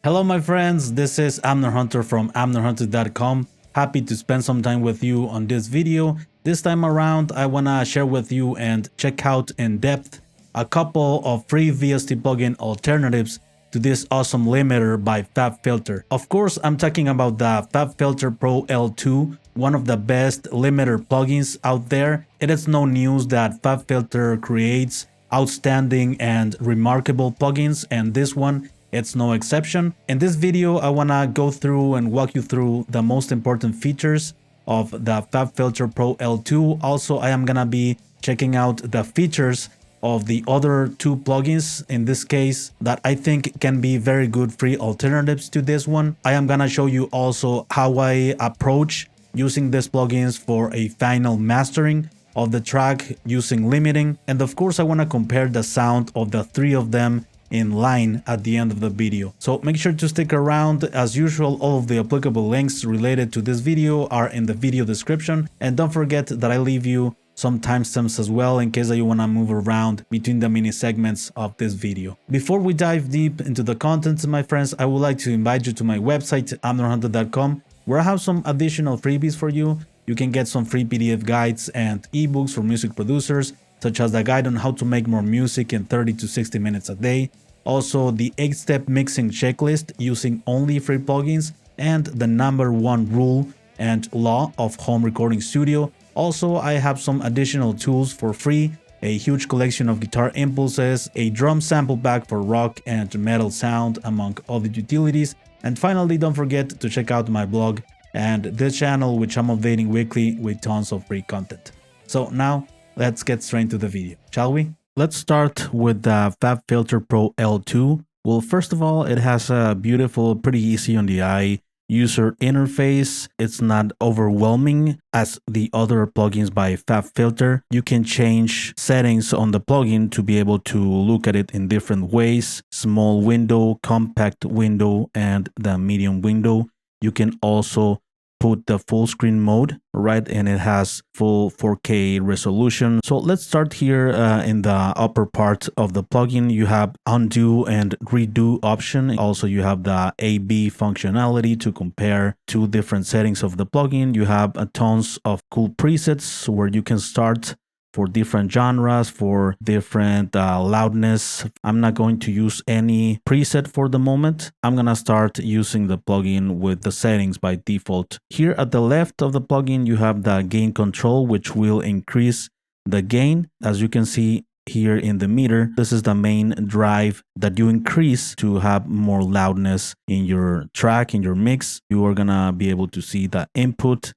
Hello my friends, this is Amner Hunter from amnerhunter.com. Happy to spend some time with you on this video. This time around I wanna share with you and check out in depth a couple of free VST plugin alternatives to this awesome limiter by Fab Filter. Of course, I'm talking about the Fab Filter Pro-L 2, one of the best limiter plugins out there. It is no news that Fab Filter creates outstanding and remarkable plugins, and this one, it's no exception. In this video, I wanna go through and walk you through the most important features of the Fab Filter Pro-L 2. Also, I am gonna be checking out the features of the other two plugins, in this case, that I think can be very good free alternatives to this one. I am gonna show you also how I approach using these plugins for a final mastering of the track using limiting. And of course, I wanna compare the sound of the three of them in line at the end of the video. So make sure to stick around. As usual, all of the applicable links related to this video are in the video description. And don't forget that I leave you some timestamps as well in case that you want to move around between the mini segments of this video. Before we dive deep into the contents, my friends, I would like to invite you to my website, amnerhunter.com, where I have some additional freebies for you. You can get some free PDF guides and ebooks for music producers, such as the guide on how to make more music in 30 to 60 minutes a day. Also, the 8-step mixing checklist using only free plugins, and the #1 rule and law of home recording studio. Also, I have some additional tools for free, a huge collection of guitar impulses, a drum sample pack for rock and metal sound, among other utilities. And finally, don't forget to check out my blog and this channel, which I'm updating weekly with tons of free content. So now, let's get straight to the video, shall we? Let's start with the Fab Filter Pro-L 2. Well, first of all, it has a beautiful, pretty easy on the eye user interface. It's not overwhelming as the other plugins by Fab Filter. You can change settings on the plugin to be able to look at it in different ways: small window, compact window, and the medium window. You can also put the full screen mode, right? And it has full 4K resolution. So let's start here in the upper part of the plugin. You have undo and redo option. Also, you have the A/B functionality to compare two different settings of the plugin. You have tons of cool presets where you can start for different genres, for different loudness. I'm not going to use any preset for the moment. I'm gonna start using the plugin with the settings by default. Here at the left of the plugin, you have the gain control, which will increase the gain. As you can see here in the meter, this is the main drive that you increase to have more loudness in your track, in your mix. You are gonna be able to see the input,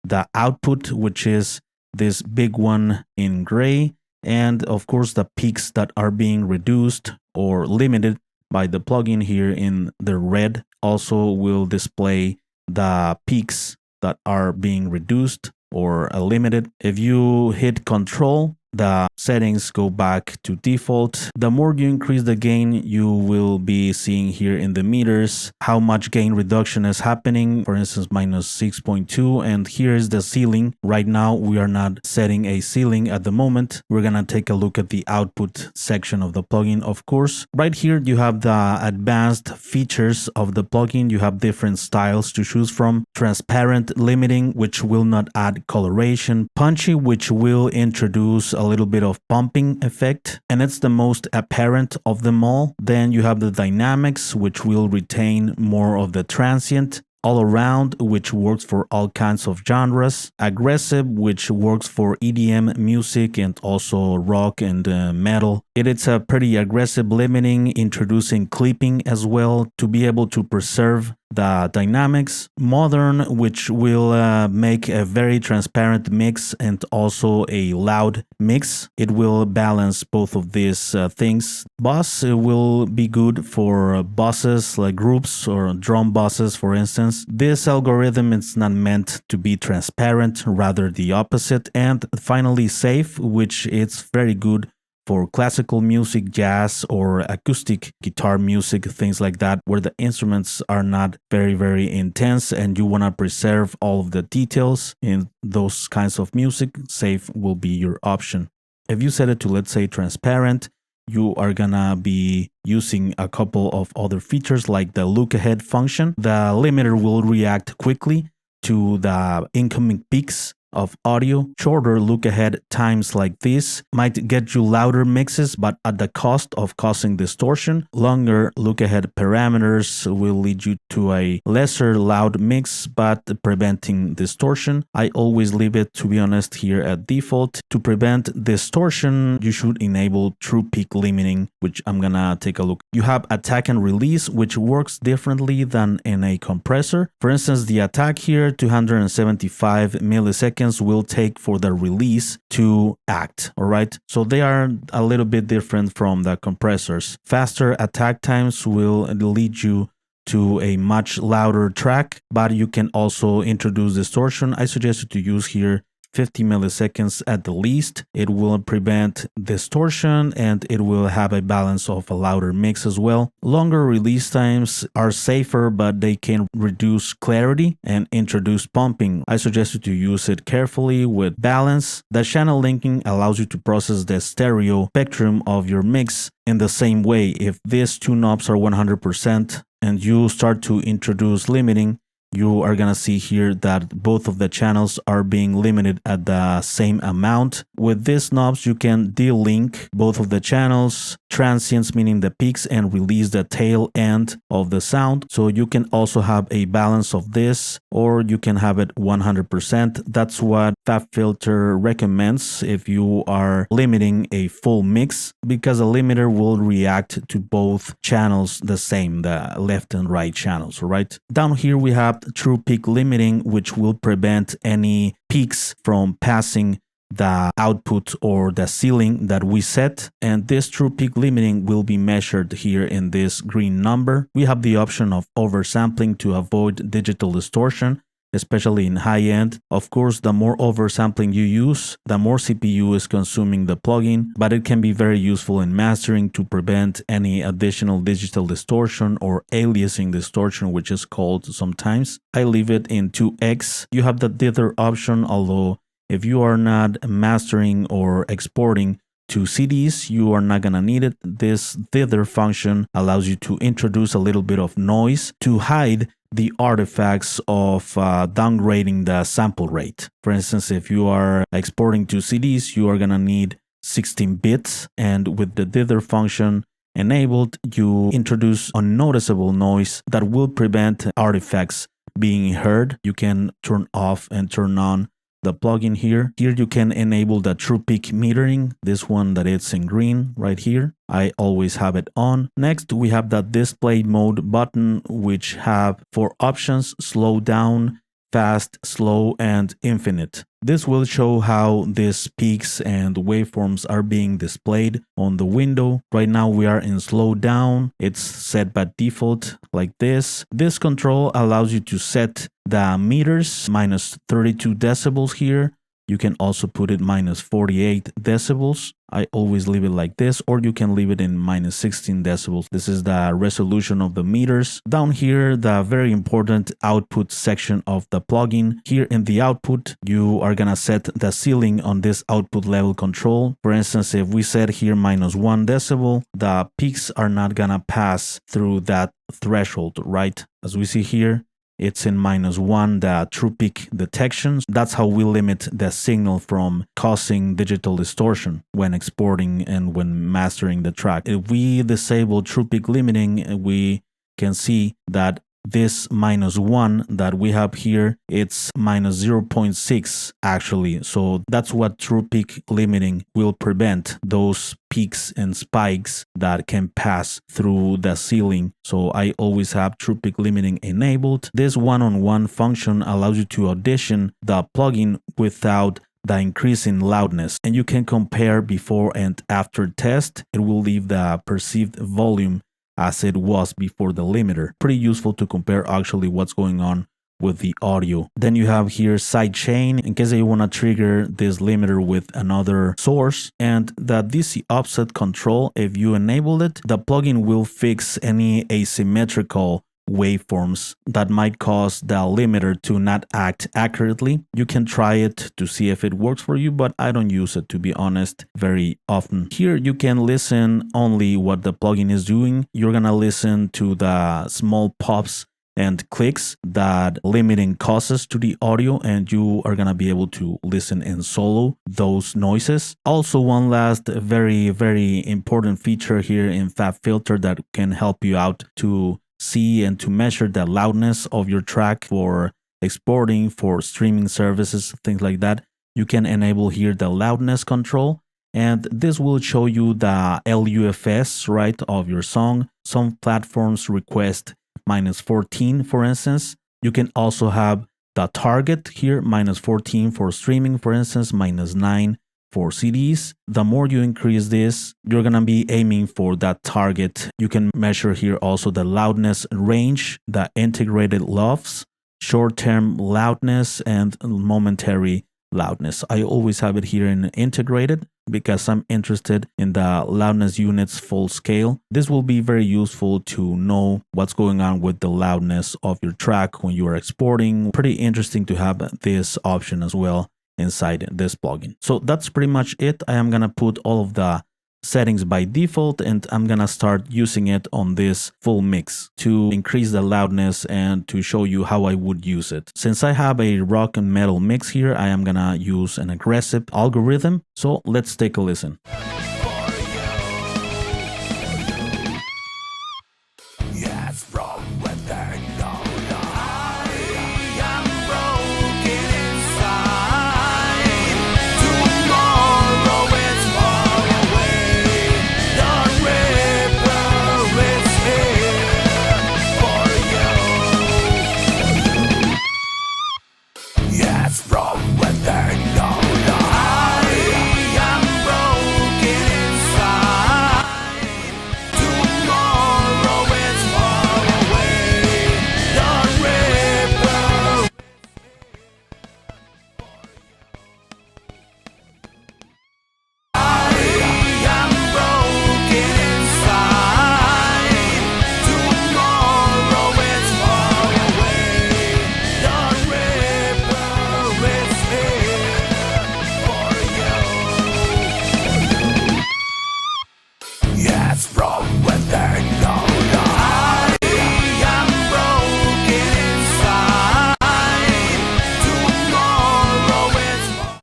the output, which is this big one in gray, and of course the peaks that are being reduced or limited by the plugin here in the red. Also will display the peaks that are being reduced or limited. If you hit Control, the settings go back to default. The more you increase the gain, you will be seeing here in the meters how much gain reduction is happening. For instance, -6.2, and here is the ceiling. Right now, we are not setting a ceiling at the moment. We're gonna take a look at the output section of the plugin, of course. Right here, you have the advanced features of the plugin. You have different styles to choose from. Transparent limiting, which will not add coloration. Punchy, which will introduce a little bit of pumping effect, and it's the most apparent of them all. Then you have the dynamics, which will retain more of the transient. All around, which works for all kinds of genres. Aggressive, which works for EDM music and also rock and metal. It is a pretty aggressive limiting, introducing clipping as well to be able to preserve the dynamics. Modern, which will make a very transparent mix and also a loud mix. It will balance both of these things. Bus will be good for buses like groups or drum buses, for instance. This algorithm is not meant to be transparent, rather the opposite. And finally, safe, which is very good for classical music, jazz, or acoustic guitar music, things like that, where the instruments are not very intense and you want to preserve all of the details in those kinds of music. Safe will be your option. If you set it to, let's say, transparent, you are gonna be using a couple of other features like the lookahead function. The limiter will react quickly to the incoming peaks of audio. Shorter look ahead times like this might get you louder mixes, but at the cost of causing distortion. Longer look ahead parameters will lead you to a lesser loud mix, but preventing distortion. I always leave it, to be honest, here at default. To prevent distortion, you should enable true peak limiting, which I'm gonna take a look. You have attack and release, which works differently than in a compressor. For instance, the attack here, 275 milliseconds will take for the release to act. All right, so they are a little bit different from the compressors. Faster attack times will lead you to a much louder track, but you can also introduce distortion. I suggest you to use here 50 milliseconds at the least. It will prevent distortion and it will have a balance of a louder mix as well. Longer release times are safer, but they can reduce clarity and introduce pumping. I suggest you to use it carefully with balance. The channel linking allows you to process the stereo spectrum of your mix in the same way. If these two knobs are 100% and you start to introduce limiting, you are gonna see here that both of the channels are being limited at the same amount. With these knobs, you can delink both of the channels, transients meaning the peaks, and release the tail end of the sound. So you can also have a balance of this, or you can have it 100%. That's what Fab Filter recommends if you are limiting a full mix, because a limiter will react to both channels the same, the left and right channels, right? Down here we have true peak limiting, which will prevent any peaks from passing the output or the ceiling that we set. And this true peak limiting will be measured here in this green number. We have the option of oversampling to avoid digital distortion, especially in high end. Of course, the more oversampling you use, the more CPU is consuming the plugin, but it can be very useful in mastering to prevent any additional digital distortion or aliasing distortion, which is called sometimes. I leave it in 2x. You have the dither option, although if you are not mastering or exporting to CDs, you are not gonna need it. This dither function allows you to introduce a little bit of noise to hide the artifacts of downgrading the sample rate. For instance, if you are exporting to CDs, you are gonna need 16 bits, and with the dither function enabled, you introduce unnoticeable noise that will prevent artifacts being heard. You can turn off and turn on the plugin here. Here you can enable the true peak metering, this one that it's in green right here. I always have it on. Next, we have the display mode button, which have 4 options: slow down, fast, slow, and infinite. This will show how these peaks and waveforms are being displayed on the window. Right now we are in slow down. It's set by default like this. This control allows you to set the meters minus 32 decibels here. You can also put it minus 48 decibels. I always leave it like this, or you can leave it in minus 16 decibels. This is the resolution of the meters. Down here, the very important output section of the plugin. Here in the output, you are gonna set the ceiling on this output level control. For instance, if we set here minus 1 decibel, the peaks are not gonna pass through that threshold, right? As we see here, it's in minus 1, the true peak detections. That's how we limit the signal from causing digital distortion when exporting and when mastering the track. If we disable true peak limiting, we can see that this minus 1 that we have here, it's minus 0.6 actually. So that's what true peak limiting will prevent, those peaks and spikes that can pass through the ceiling. So I always have true peak limiting enabled. This one-on-one function allows you to audition the plugin without the increase in loudness, and you can compare before and after test. It will leave the perceived volume as it was before the limiter. Pretty useful to compare actually what's going on with the audio. Then you have here sidechain in case that you want to trigger this limiter with another source, and the DC offset control. If you enable it, the plugin will fix any asymmetrical waveforms that might cause the limiter to not act accurately. You can try it to see if it works for you, but I don't use it, to be honest, very often. Here you can listen only what the plugin is doing. You're gonna listen to the small pops and clicks that limiting causes to the audio, and you are gonna be able to listen in solo those noises. Also, one last very important feature here in Fab Filter that can help you out to see and to measure the loudness of your track for exporting, for streaming services, things like that. You can enable here the loudness control, and this will show you the LUFS, right, of your song. Some platforms request -14, for instance. You can also have the target here, -14 for streaming, for instance, -9 for CDs. The more you increase this, you're gonna be aiming for that target. You can measure here also the loudness range, the integrated LUFS, short-term loudness, and momentary loudness. I always have it here in integrated because I'm interested in the loudness units full scale. This will be very useful to know what's going on with the loudness of your track when you are exporting. Pretty interesting to have this option as well inside this plugin. So that's pretty much it. I am gonna put all of the settings by default, and I'm gonna start using it on this full mix to increase the loudness and to show you how I would use it. Since I have a rock and metal mix here, I am gonna use an aggressive algorithm. So let's take a listen.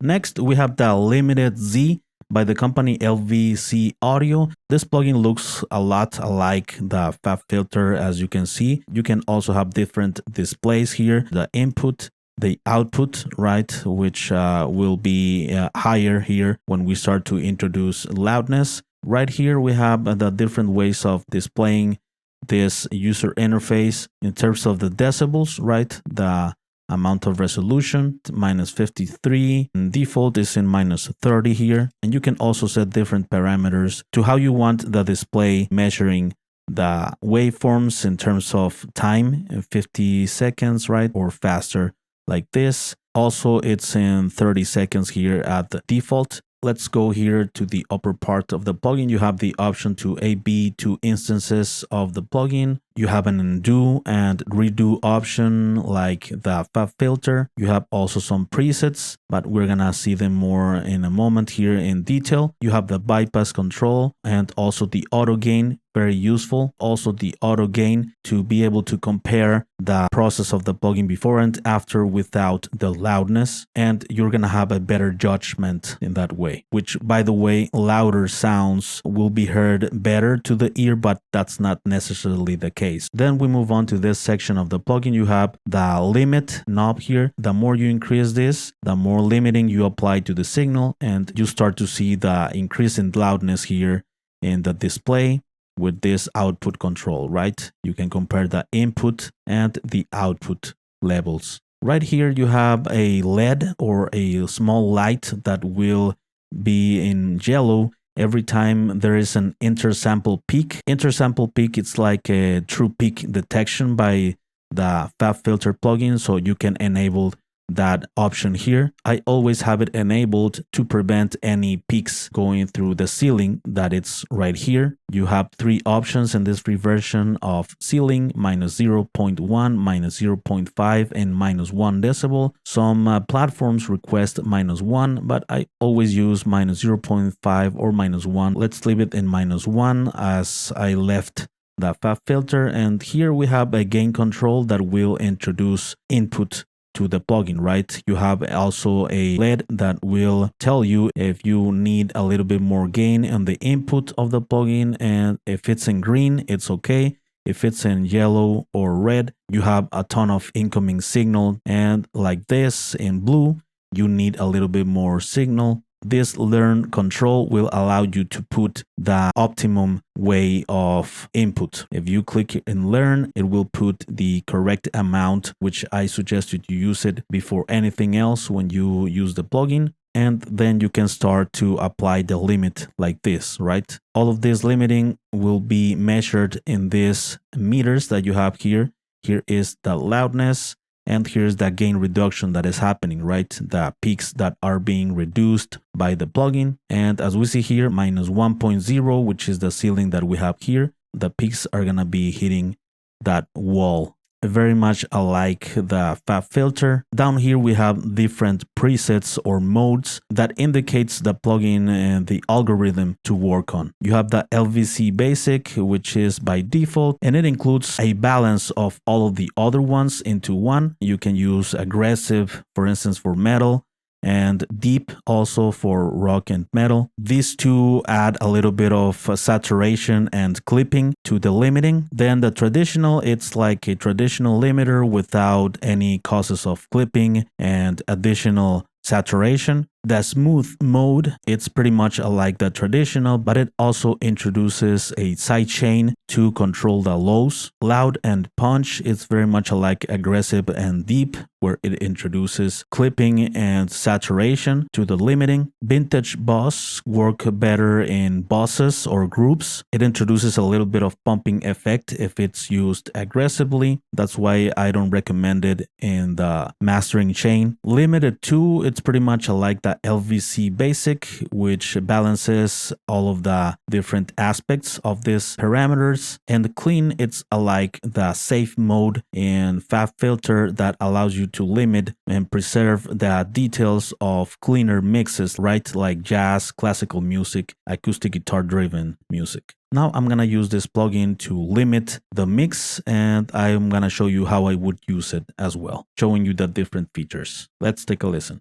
Next, we have the Limited Z by the company LVC Audio. This plugin looks a lot like the Fab Filter, as you can see. You can also have different displays here, the input, the output, right, which will be higher here when we start to introduce loudness. Right here, we have the different ways of displaying this user interface in terms of the decibels, right? The amount of resolution, -53, and default is in -30 here. And you can also set different parameters to how you want the display measuring the waveforms in terms of time, 50 seconds, right, or faster like this. Also, it's in 30 seconds here at the default. Let's go here to the upper part of the plugin. You have the option to A/B two instances of the plugin. You have an undo and redo option like the Fab Filter. You have also some presets, but we're gonna see them more in a moment here in detail. You have the bypass control and also the auto gain, very useful. Also the auto gain to be able to compare the process of the plugin before and after without the loudness. And you're gonna have a better judgment in that way, which, by the way, louder sounds will be heard better to the ear, but that's not necessarily the case. Then we move on to this section of the plugin. You have the limit knob here. The more you increase this, the more limiting you apply to the signal, and you start to see the increase in loudness here in the display with this output control, right? You can compare the input and the output levels. Right here you have a LED or a small light that will be in yellow every time there is an intersample peak. Intersample peak, it's like a true peak detection by the Fab Filter plugin, so you can enable that option here. I always have it enabled to prevent any peaks going through the ceiling, that it's right here. You have three options in this free version of ceiling: minus 0.1, minus 0.5, and minus 1 decibel. Some platforms request minus 1, but I always use minus 0.5 or minus 1. Let's leave it in minus 1 as I left the Fab filter. And here we have a gain control that will introduce input to the plugin, right? You have also a LED that will tell you if you need a little bit more gain on the input of the plugin, and if it's in green, it's okay. If it's in yellow or red, you have a ton of incoming signal, and like this in blue, you need a little bit more signal. This learn control will allow you to put the optimum way of input. If you click in learn, it will put the correct amount, which I suggest you to use it before anything else when you use the plugin. And then you can start to apply the limit like this, right? All of this limiting will be measured in these meters that you have here. Here is the loudness, and here's the gain reduction that is happening, right? The peaks that are being reduced by the plugin. And as we see here, minus 1.0, which is the ceiling that we have here, the peaks are gonna be hitting that wall. Very much alike the Fab filter. Down here we have different presets or modes that indicates the plugin and the algorithm to work on. You have the LVC basic, which is by default, and it includes a balance of all of the other ones into one. You can use aggressive, for instance, for metal, and deep also for rock and metal. These two add a little bit of saturation and clipping to the limiting. Then the traditional, it's like a traditional limiter without any causes of clipping and additional saturation. The smooth mode, it's pretty much like the traditional, but it also introduces a sidechain to control the lows. Loud and punch, it's very much like aggressive and deep, where it introduces clipping and saturation to the limiting. Vintage boss work better in bosses or groups. It introduces a little bit of pumping effect if it's used aggressively. That's why I don't recommend it in the mastering chain. Limited 2, it's pretty much like the LVC basic, which balances all of the different aspects of these parameters. And clean, it's like the safe mode in Fab filter that allows you to limit and preserve the details of cleaner mixes, right? Like jazz, classical music, acoustic guitar driven music. Now I'm gonna use this plugin to limit the mix, and I'm gonna show you how I would use it as well, showing you the different features. Let's take a listen.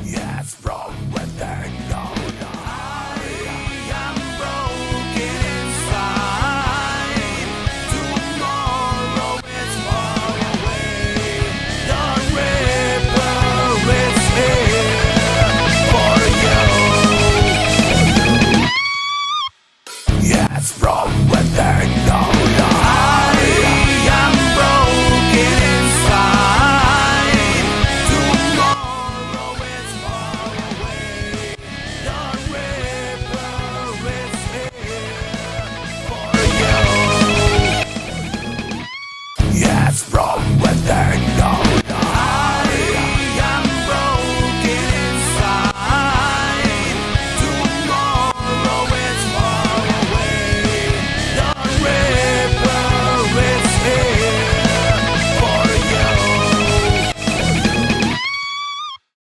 Yes, from within, no, no. I am broken inside. Tomorrow is far away. The river is here for you. Yes, from within, no, no. I am broken inside. Tomorrow is far away. The river is here for you. Yes, from within, no, no. I am broken inside. Tomorrow is far away. The river is here for you.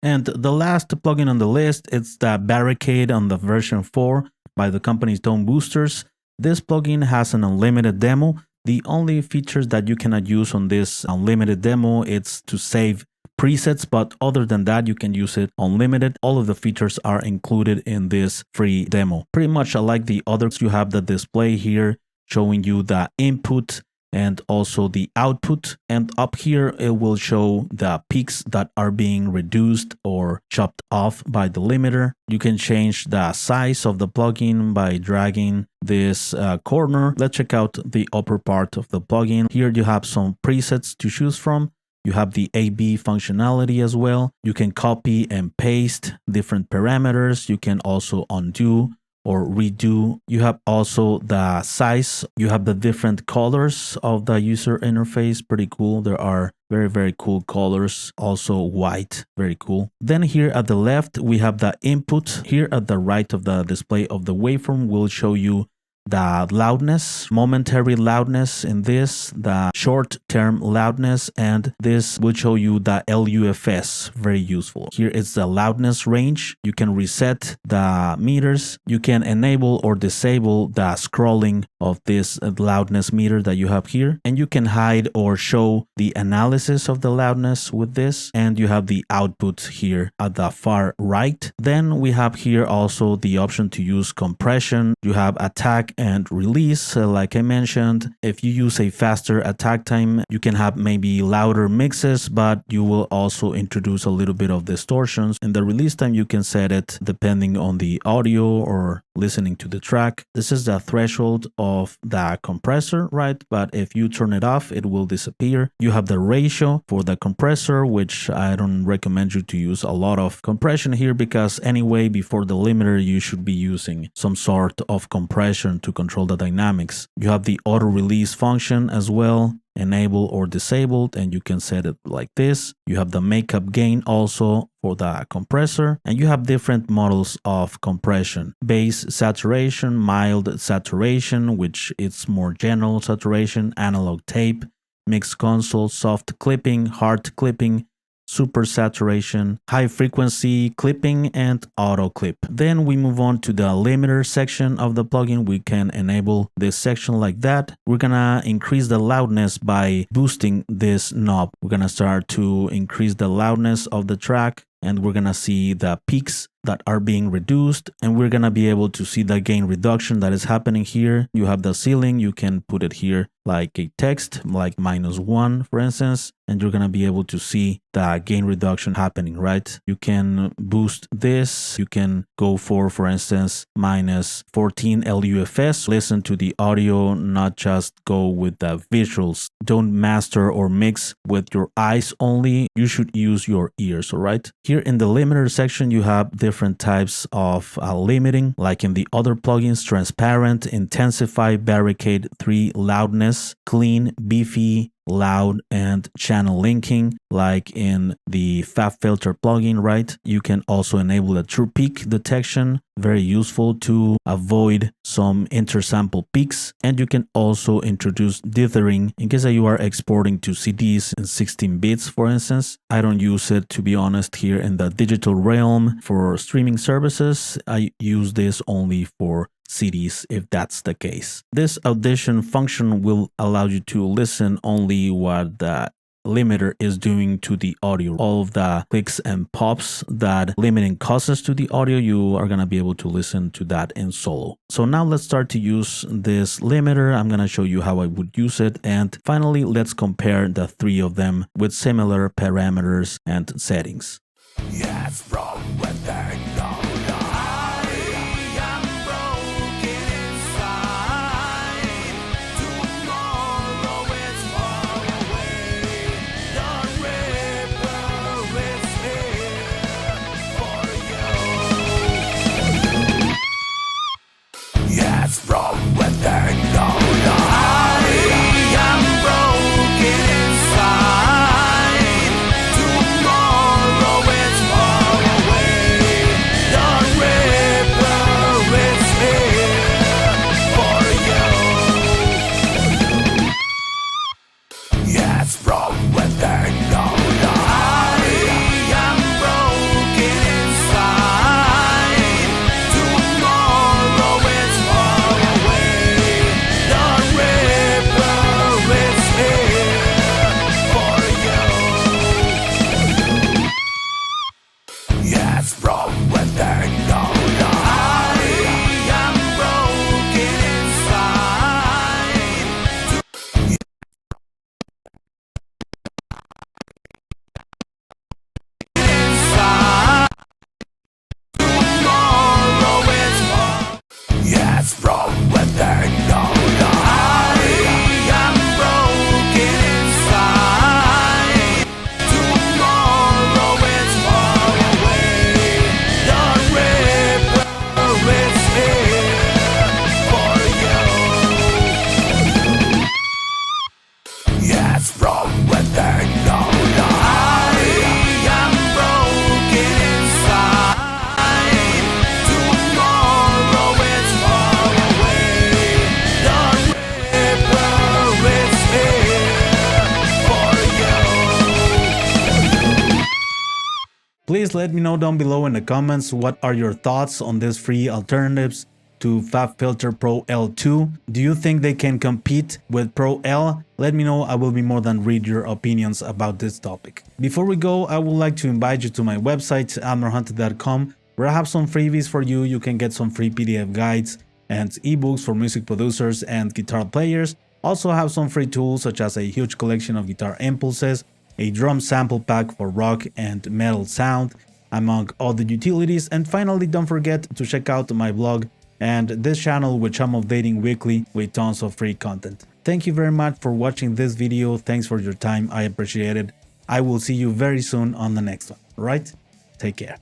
And the last plugin on the list, it's the Barricade on the version 4 by the company Toneboosters. This plugin has an unlimited demo. The only features that you cannot use on this unlimited demo, it's to save presets, but other than that, you can use it unlimited. All of the features are included in this free demo. Pretty much like the others, you have the display here showing you the input and also the output, and up here it will show the peaks that are being reduced or chopped off by the limiter. You can change the size of the plugin by dragging this corner. Let's check out the upper part of the plugin. Here you have some presets to choose from. You have the A/B functionality as well. You can copy and paste different parameters. You can also undo or redo. You have also the size. You have the different colors of the user interface. Pretty cool. There are very cool colors. Also white, very cool. Then here at the left, we have the input. Here at the right of the display of the waveform will show you the loudness, momentary loudness in this, the short-term loudness, and this will show you the LUFS, very useful. Here is the loudness range. You can reset the meters. You can enable or disable the scrolling of this loudness meter that you have here, and you can hide or show the analysis of the loudness with this, and you have the output here at the far right. Then we have here also the option to use compression. You have attack and release. Like I mentioned, if you use a faster attack time, you can have maybe louder mixes, but you will also introduce a little bit of distortions. In the release time, you can set it depending on the audio or listening to the track. This is the threshold of the compressor, right? But if you turn it off, it will disappear. You have the ratio for the compressor, which I don't recommend you to use a lot of compression here, because anyway, before the limiter, you should be using some sort of compression to control the dynamics. You have the auto release function as well, enable or disabled, and you can set it like this. You have the makeup gain also for the compressor, and you have different models of compression: bass saturation, mild saturation, which is more general saturation, analog tape, mixed console, soft clipping, hard clipping, super saturation, high frequency clipping, and auto clip. Then we move on to the limiter section of the plugin. We can enable this section like that. We're gonna increase the loudness by boosting this knob. We're gonna start to increase the loudness of the track, and we're gonna see the peaks that are being reduced, and we're gonna be able to see the gain reduction that is happening here. You have the ceiling. You can put it here like a text, like -1 for instance, and you're gonna be able to see the gain reduction happening, right? You can boost this. You can go for instance, -14 LUFS. Listen to the audio, not just go with the visuals. Don't master or mix with your eyes only. You should use your ears, all right? Here in the limiter section, you have different types of limiting, like in the other plugins: transparent, intensify, barricade, 3, loudness, clean, beefy, loud, and channel linking, like in the Fab Filter plugin, right? You can also enable a true peak detection, very useful to avoid some intersample peaks. And you can also introduce dithering in case that you are exporting to CDs in 16 bits, for instance. I don't use it, to be honest, here in the digital realm for streaming services. I use this only for CDs if that's the case. This audition function will allow you to listen only what the limiter is doing to the audio. All of the clicks and pops that limiting causes to the audio, you are going to be able to listen to that in solo. So now let's start to use this limiter. I'm going to show you how I would use it. And finally, let's compare the 3 of them with similar parameters and settings. Yes, from within the from within the I am broken inside. Tomorrow is far away. Please let me know down below in the comments what are your thoughts on these free alternatives to Fab Filter Pro-L 2. Do you think they can compete with Pro-L? Let me know, I will be more than read your opinions about this topic. Before we go, I would like to invite you to my website, amnorhunter.com, where I have some freebies for you. You can get some free PDF guides and ebooks for music producers and guitar players. Also have some free tools such as a huge collection of guitar impulses, a drum sample pack for rock and metal sound, among other utilities. And finally, don't forget to check out my blog and this channel, which I'm updating weekly with tons of free content. Thank you very much for watching this video. Thanks for your time. I appreciate it. I will see you very soon on the next one. All right? Take care.